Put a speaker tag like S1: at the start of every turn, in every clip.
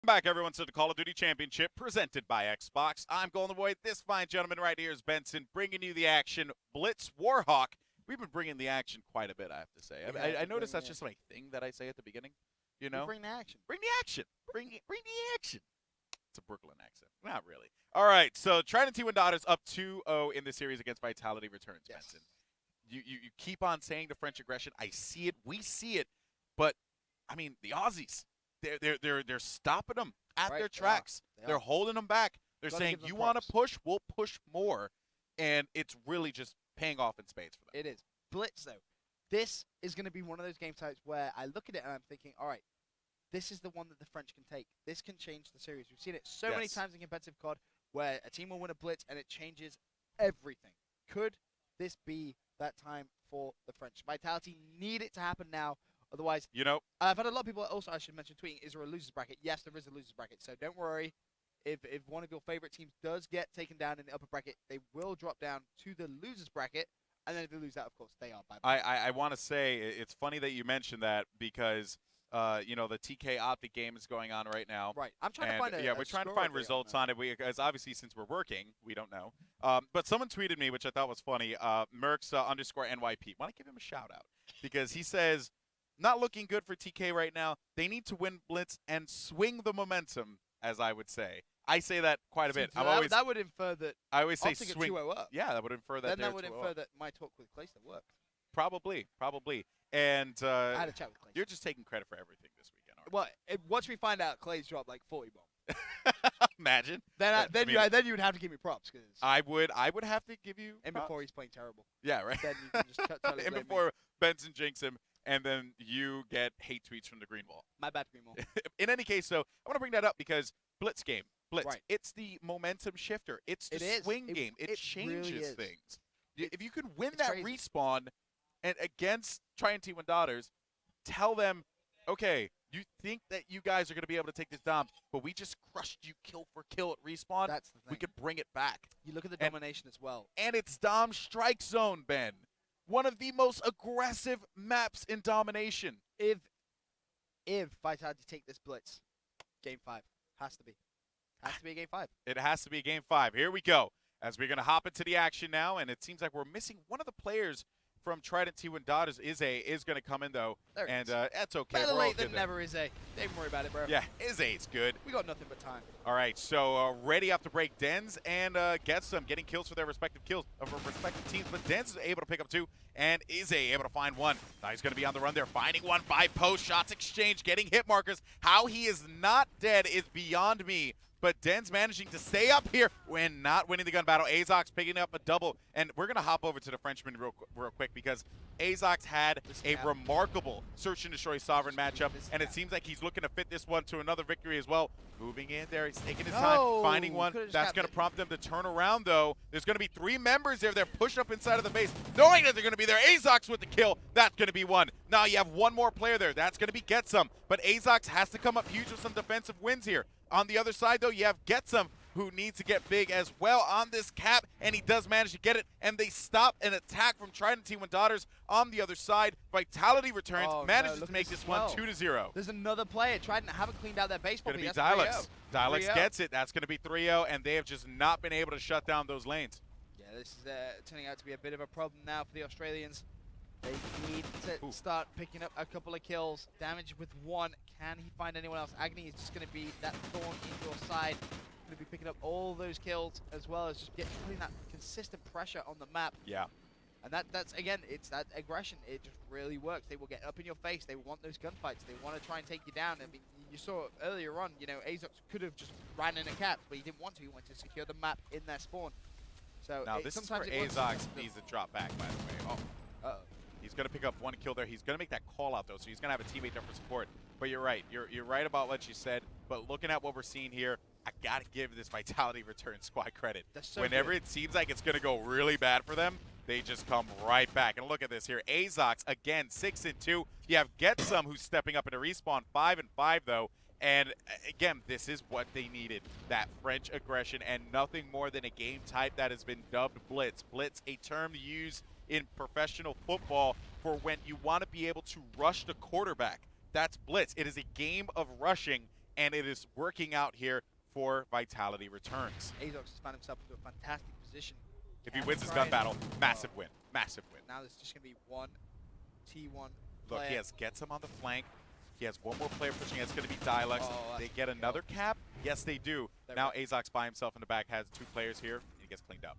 S1: Back, everyone, to the Call of Duty Championship presented by Xbox. I'm Golden Boy. This fine gentleman right here is Benson, bringing you the action. Blitz Warhawk. We've been bringing the action quite a bit, I have to say. I noticed that's just my thing that I say at the beginning. You know,
S2: bring the action.
S1: Bring the action. Bring the action. It's a Brooklyn accent. Not really. All right, so Trident T1 Daughters up 2-0 in the series against Vitality Returns,
S2: Yes.
S1: Benson. You keep on saying the French aggression. I see it. We see it. But, I mean, the Aussies. They're stopping them at their tracks. They're holding them back. They're saying, you want to push, we'll push more. And it's really just paying off in spades for them.
S2: It is. Blitz, though. This is going to be one of those game types where I look at it and I'm thinking, all right, this is the one that the French can take. This can change the series. We've seen it so many times in competitive CoD where a team will win a blitz and it changes everything. Could this be that time for the French? Vitality need it to happen now. Otherwise, I've had a lot of people also, I should mention, tweeting, is there a loser's bracket? Yes, there is a loser's bracket. So don't worry. If one of your favorite teams does get taken down in the upper bracket, they will drop down to the loser's bracket. And then if they lose that, of course, they are bye-bye.
S1: I want to say it's funny that you mentioned that because, the TK Optic game is going on right now.
S2: Right. I'm trying to find
S1: we're trying to find results on it because obviously since we're working, we don't know. But someone tweeted me, which I thought was funny, Mercs _ NYP. Want to give him a shout-out because he says, not looking good for TK right now. They need to win Blitz and swing the momentum, as I would say. I say that quite a bit.
S2: That would infer that
S1: I always say
S2: Optic
S1: swing.
S2: 2-0 up.
S1: Yeah, that would infer that.
S2: Then that would infer that my talk with Clayster worked.
S1: Probably. And
S2: I had a chat with Clayster.
S1: You're just taking credit for everything this weekend, aren't
S2: Well, once we find out Clay's dropped like 40 bomb.
S1: Imagine.
S2: Then you would have to give me props because
S1: I would have to give you
S2: and
S1: props.
S2: before he's playing terrible.
S1: Yeah, right.
S2: Then you can just totally
S1: and
S2: blame
S1: before
S2: me.
S1: Benson jinx him, and then you get hate tweets from the Green Wall.
S2: My bad, Green Wall.
S1: In any case, though, I want to bring that up because Blitz game. Blitz.
S2: Right.
S1: It's the momentum shifter. It's the swing game. It changes
S2: really
S1: things. If you can win
S2: it's
S1: that
S2: crazy.
S1: respawn and against Trident T1 Daughters, tell them, okay, you think that you guys are going to be able to take this dom, but we just crushed you kill for kill at respawn.
S2: That's the thing.
S1: We could bring it back.
S2: You look at the domination as well.
S1: And it's Dom Strike Zone, Ben. One of the most aggressive maps in domination.
S2: If Vitality take this blitz, game 5 has to be. Has to be a game 5.
S1: It has to be a game 5. Here we go. As we're going to hop into the action now, and it seems like we're missing one of the players from Trident T1 Daughters. Is going to come in, though.
S2: There
S1: and that's okay.
S2: Better
S1: We're
S2: late
S1: all
S2: than never, Izzy. Don't even worry about it, bro.
S1: Yeah, Izzy's good.
S2: We got nothing but time.
S1: All right, so ready off the break, Dens and gets them getting kills for their respective teams, but Dens is able to pick up 2, and is able to find 1. Now he's going to be on the run there, finding 1 by post, shots exchange, getting hit markers. How he is not dead is beyond me, but Dens managing to stay up here when not winning the gun battle. Azox picking up a double, and we're going to hop over to the Frenchman real quick because Azox had a remarkable search and destroy sovereign matchup, and it seems like he's looking to fit this one to another victory as well. Moving in there, he's taking his time, finding 1. That's going to prompt them to turn around, though. There's going to be 3 members there. They're pushed up inside of the base, knowing that they're going to be there. Azox with the kill. That's going to be 1. Now you have 1 more player there. That's going to be Getsum, but Azox has to come up huge with some defensive wins here. On the other side, though, you have Getsum, who needs to get big as well on this cap, and he does manage to get it, and they stop an attack from Trident T1 Daughters on the other side. Vitality returns, manages to make this one 2-0.
S2: There's another player. Trident haven't cleaned out their base properly.
S1: It's going to be Dilex. Dilex gets it. That's going to be 3-0, and they have just not been able to shut down those lanes.
S2: Yeah, this is turning out to be a bit of a problem now for the Australians. They need to start picking up a couple of kills. Damage with 1. Can he find anyone else? Agony is just going to be that thorn in your side. Going to be picking up all those kills as well as just putting that consistent pressure on the map.
S1: Yeah.
S2: And that's again, it's that aggression. It just really works. They will get up in your face. They want those gunfights. They want to try and take you down. I mean, you saw earlier on, Azox could have just ran in a cap, but he didn't want to. He wanted to secure the map in their spawn. So
S1: now this is where Azox needs to drop back, by the way.
S2: Uh-oh.
S1: He's going to pick up 1 kill there. He's going to make that call out, though, so he's going to have a teammate there for support. But you're right. You're right about what you said. But looking at what we're seeing here, I got to give this Vitality Return squad credit. Whenever it seems like it's going to go really bad for them, they just come right back. And look at this here. Azox, again, 6-2. You have Getsum, who's stepping up into respawn, 5-5, though. And again, this is what they needed, that French aggression, and nothing more than a game type that has been dubbed Blitz. Blitz, a term used in professional football for when you want to be able to rush the quarterback. That's Blitz. It is a game of rushing, and it is working out here for Vitality Returns.
S2: Azox has found himself into a fantastic position.
S1: If he wins his gun battle, massive win. Massive win.
S2: Now there's just going to be one T1
S1: Look,
S2: player.
S1: he gets him on the flank. He has one more player pushing. It's going to be Dialux. They get another cap? Yes, they do. Now Azox by himself in the back has 2 players here, and he gets cleaned up.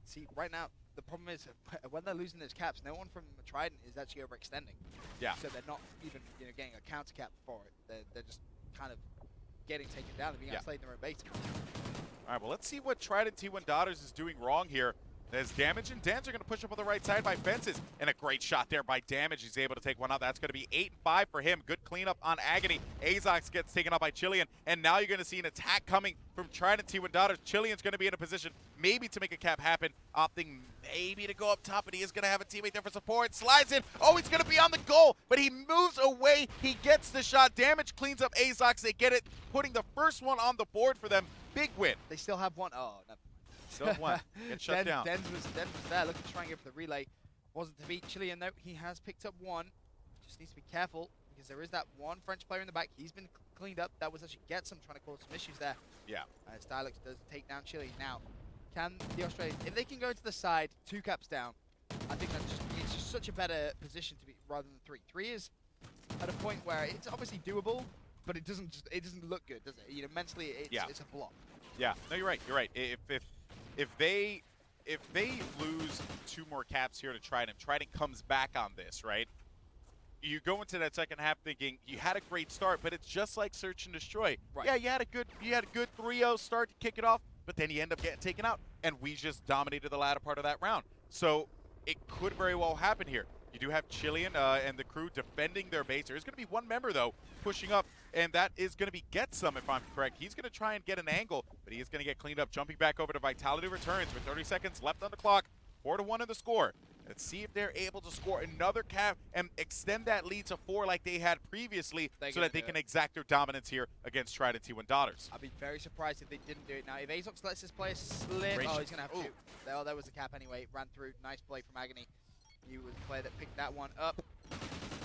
S2: See, right now, the problem is when they're losing those caps, no one from Trident is actually overextending.
S1: Yeah.
S2: So they're not even getting a counter cap for it. They're just kind of getting taken down and being isolated in their own base.
S1: All right, well, let's see what Trident T1 Daughters is doing wrong here. As Damage and Dens are going to push up on the right side by Fences. And a great shot there by Damage. He's able to take one out. That's going to be 8-5 for him. Good cleanup on Agony. Azox gets taken out by Chilean. And now you're going to see an attack coming from Trident T1 Daughters. Chilean's going to be in a position maybe to make a cap happen. Opting maybe to go up top, but he is going to have a teammate there for support. Slides in. Oh, he's going to be on the goal, but he moves away. He gets the shot. Damage cleans up Azox. They get it, putting the first one on the board for them. Big win.
S2: They still have one. Oh, no.
S1: Still have one. Get shut down.
S2: Dens was there looking to try and go for the relay. Wasn't to beat Chilean though. He has picked up one. Just needs to be careful because there is that one French player in the back. He's been cleaned up. That was actually Getsum trying to cause some issues there.
S1: Yeah.
S2: As Dialux does take down Chilean. Now, can the Australians, if they can go to the side, 2 caps down, I think it's just such a better position to be rather than 3. 3 is at a point where it's obviously doable, but it doesn't look good, does it? Mentally, it's a block.
S1: Yeah. No, you're right. You're right. If they lose 2 more caps here to Trident comes back on this, right? You go into that second half thinking you had a great start, but it's just like Search and Destroy.
S2: Right.
S1: Yeah, you had a good 3-0 start to kick it off, but then you end up getting taken out, and we just dominated the latter part of that round. So it could very well happen here. You do have Chilean and the crew defending their base. There's going to be one member, though, pushing up, and that is going to be Getsum, if I'm correct. He's going to try and get an angle, but he is going to get cleaned up. Jumping back over to Vitality Returns with 30 seconds left on the clock. 4-1 in the score. Let's see if they're able to score another cap and extend that lead to 4 like they had previously so that they can exact their dominance here against Trident T1 Daughters.
S2: I'd be very surprised if they didn't do it. Now, if Azox lets this player slip, he's going to have 2. There was the cap anyway. Ran through. Nice play from Agony. He was the player that picked that one up.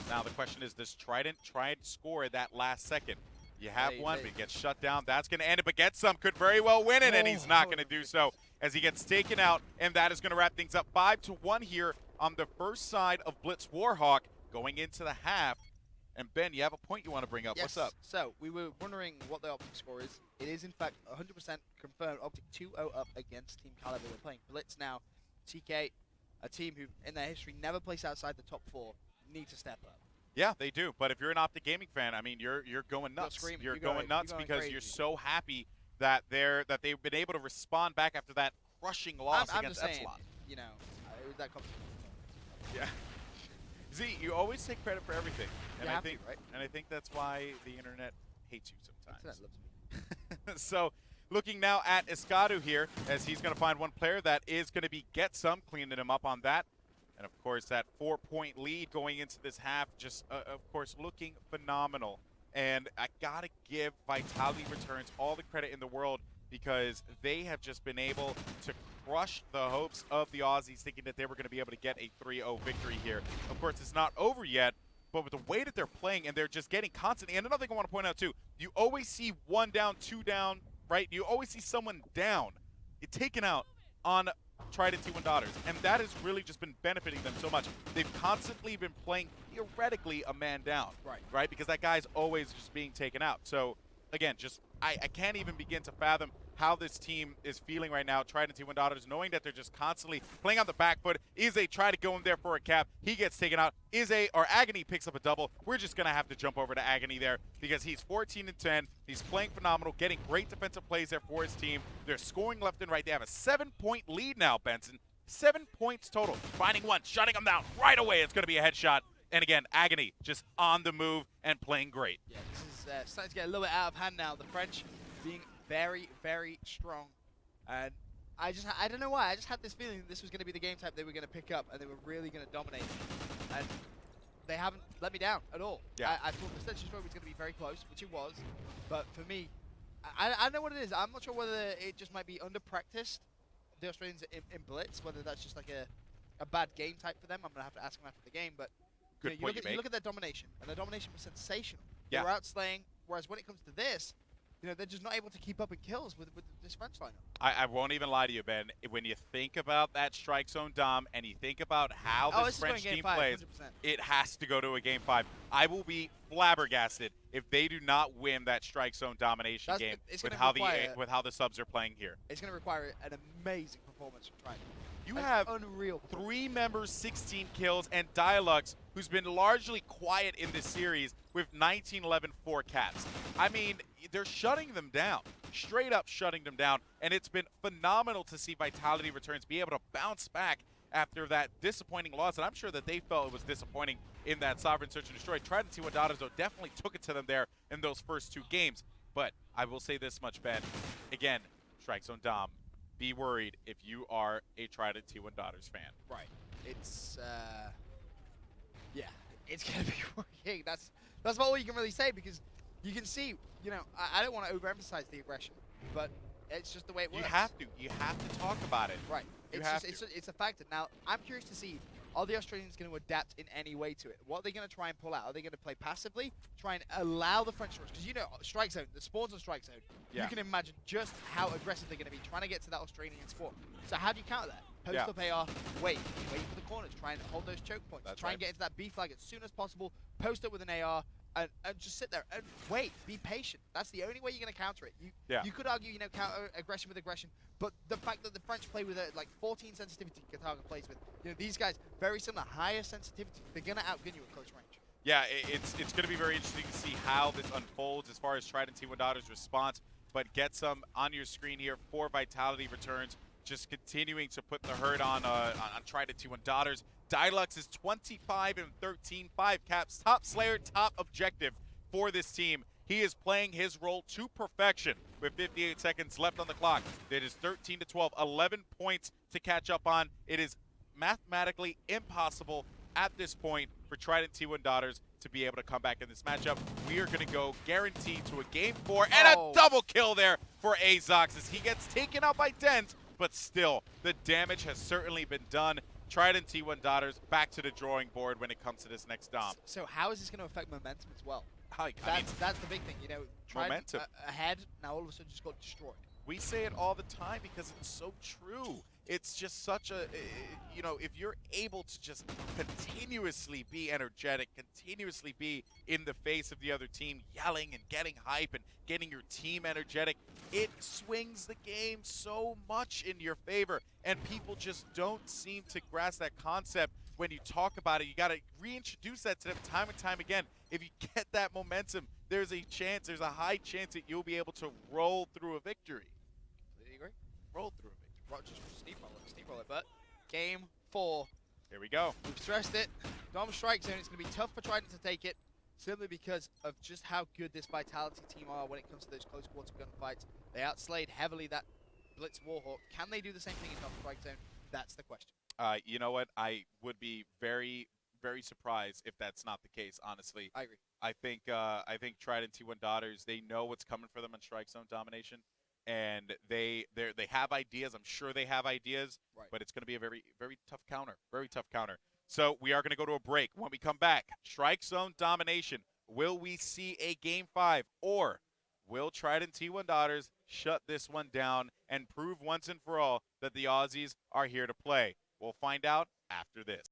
S1: Now the question is, does Trident try to score at that last second? You have one, but he gets shut down. That's going to end it, but Getsum could very well win it, and he's not going to do so as he gets taken out, and that is going to wrap things up. 5-1 here on the first side of Blitz Warhawk going into the half. And Ben, you have a point you want to bring up.
S2: Yes.
S1: What's up?
S2: So we were wondering what the Optic score is. It is in fact 100% confirmed. Optic 2-0 up against Team Caliber. We're playing Blitz now. TK, a team who in their history never placed outside the top 4, need to step up.
S1: Yeah, they do. But if you're an Optic Gaming fan, I mean, you're going nuts. You're going nuts because
S2: crazy.
S1: You're so happy that they've been able to respond back after that crushing loss against Epsilon.
S2: It was that competition.
S1: Yeah. See, you always take credit for everything, and
S2: You
S1: I
S2: have
S1: think
S2: to, right?
S1: and I think that's why the internet hates you sometimes.
S2: Internet loves me.
S1: So, looking now at Escadu here, as he's going to find one player that is going to be Getsum, cleaning him up on that. And, of course, that 4-point lead going into this half, just, of course, looking phenomenal. And I got to give Vitality Returns all the credit in the world because they have just been able to crush the hopes of the Aussies, thinking that they were going to be able to get a 3-0 victory here. Of course, it's not over yet, but with the way that they're playing and they're just getting constant. And another thing I want to point out, too, you always see 1 down, 2 down, right? You always see someone down, taken out on Trident T1 Daughters, and that has really just been benefiting them so much. They've constantly been playing theoretically a man down, right? Because that guy's always just being taken out. So again, just I can't even begin to fathom how this team is feeling right now. Trident T1 Daughters, knowing that they're just constantly playing on the back foot. Ize try to go in there for a cap. He gets taken out. Agony picks up a double. We're just going to have to jump over to Agony there because he's 14-10. He's playing phenomenal, getting great defensive plays there for his team. They're scoring left and right. They have a 7-point lead now, Benson. 7 points total. Finding one, shutting him down right away. It's going to be a headshot. And again, Agony just on the move and playing great.
S2: Yeah, this is starting to get a little bit out of hand now. The French being very, very strong. And I don't know why. I just had this feeling that this was going to be the game type they were going to pick up and they were really going to dominate. And they haven't let me down at all.
S1: Yeah.
S2: I thought the Century Story was going to be very close, which it was. But for me, I don't know what it is. I'm not sure whether it just might be under-practiced, the Australians in Blitz, whether that's just like a bad game type for them. I'm going to have to ask them after the game. But you look at their domination, and their domination was sensational.
S1: Yeah.
S2: They were outslaying Whereas when it comes to this, they're just not able to keep up in kills with this French lineup.
S1: I won't even lie to you, Ben. When you think about that strike zone dom and you think about how this
S2: This
S1: French
S2: is going
S1: team
S2: game 5,
S1: plays,
S2: 100%.
S1: it has to go to a game 5. I will be flabbergasted if they do not win that strike zone domination game with how the subs are playing here.
S2: It's going to require an amazing performance from Trident.
S1: You have
S2: unreal
S1: 3 members, 16 kills, and Dialux, who's been largely quiet in this series with 19, 11, 4 caps. I mean, they're shutting them down, straight up shutting them down, and it's been phenomenal to see Vitality Returns be able to bounce back after that disappointing loss, and I'm sure that they felt it was disappointing in that Sovereign Search and Destroy. Trident T1 Daughters, though, definitely took it to them there in those first 2 games, but I will say this much, Ben. Again, Strike Zone Dom, be worried if you are a Trident T1 Daughters fan.
S2: Right. It's, yeah, it's going to be worrying. That's about all you can really say, because you can see, I don't want to overemphasize the aggression, but it's just the way it works.
S1: You have to talk about it.
S2: Right. It's a factor. Now, I'm curious to see, are the Australians going to adapt in any way to it? What are they going to try and pull out? Are they going to play passively, try and allow the French rush? Because Strike Zone, the spawns on Strike Zone, you can imagine just how aggressive they're going to be trying to get to that Australian spawn. So how do you counter that? Post up AR, wait for the corners, try and hold those choke points, try and get into that B flag as soon as possible, post up with an AR, and just sit there and wait, be patient. That's the only way you're going to counter it. You could argue, counter aggression with aggression, but the fact that the French play with like 14 sensitivity, Kataga plays with, these guys, very similar, higher sensitivity, they're going to outgun you at close range.
S1: Yeah, it's going to be very interesting to see how this unfolds as far as Trident T1 Daughters' response, but get some on your screen here for Vitality Returns, just continuing to put the hurt on Trident T1 Daughters. Dialux is 25 and 13, 5 caps, top Slayer, top objective for this team. He is playing his role to perfection with 58 seconds left on the clock. It is 13 to 12, 11 points to catch up on. It is mathematically impossible at this point for Trident T1 Daughters to be able to come back in this matchup. We are going to go guaranteed to a game 4 and a double kill there for Azox as he gets taken out by Dens, but still, the damage has certainly been done. Trident T1 Daughters back to the drawing board when it comes to this next dom.
S2: So how is this going to affect momentum as well?
S1: That's
S2: the big thing, Trident
S1: momentum
S2: ahead, now all of a sudden just got destroyed.
S1: We say it all the time because it's so true. It's just such a, if you're able to just continuously be energetic, continuously be in the face of the other team, yelling and getting hype and getting your team energetic, it swings the game so much in your favor. And people just don't seem to grasp that concept when you talk about it. You got to reintroduce that to them time and time again. If you get that momentum, there's a high chance that you'll be able to roll through a victory.
S2: Completely agree.
S1: Roll through a victory.
S2: Just steamroll it, but game 4.
S1: Here we go.
S2: We've stressed it. Dom Strike Zone, it's going to be tough for Trident to take it, simply because of just how good this Vitality team are when it comes to those close quarter gunfights. They outslayed heavily that Blitz Warhawk. Can they do the same thing in Dom Strike Zone? That's the question.
S1: You know what? I would be very, very surprised if that's not the case, honestly.
S2: I agree.
S1: I think Trident T1 Daughters, they know what's coming for them in Strike Zone domination, and they have ideas. I'm sure they have ideas, but it's going to be a very, very tough counter. Very tough counter. So we are going to go to a break. When we come back, Strike Zone domination. Will we see a Game 5, or will Trident T1 Daughters shut this one down and prove once and for all that the Aussies are here to play? We'll find out after this.